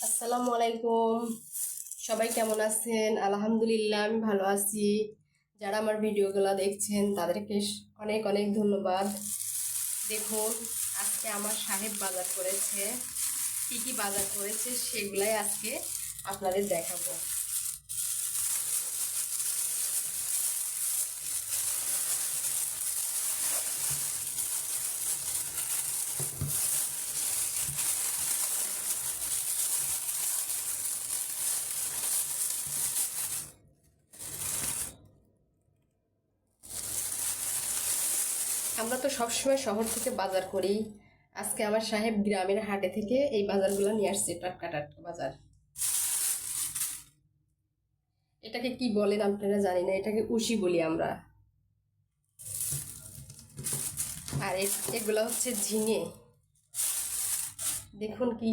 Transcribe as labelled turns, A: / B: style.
A: আসসালামু আলাইকুম। সবাই কেমন আছেন? আলহামদুলিল্লাহ আমি ভালো আছি। যারা আমার ভিডিওগুলো দেখছেন তাদেরকে অনেক অনেক ধন্যবাদ। দেখুন, আজকে আমার সাহেব বাজার করেছে। কি কি বাজার করেছে সেগুলাই আজকে আপনাদের দেখাবো। আমরা তো সবসময় শহর থেকে বাজার করি। আজকে আমার সাহেব গ্রামের হাটে থেকে এই বাজারগুলো নিয়ে আসছে, টাটকা টাটকা বাজার। এটাকে কি বলেন আপনারা জানি না, এটাকে উশি বলি আমরা। আর এগুলো হচ্ছে ঝিঙে। দেখুন কি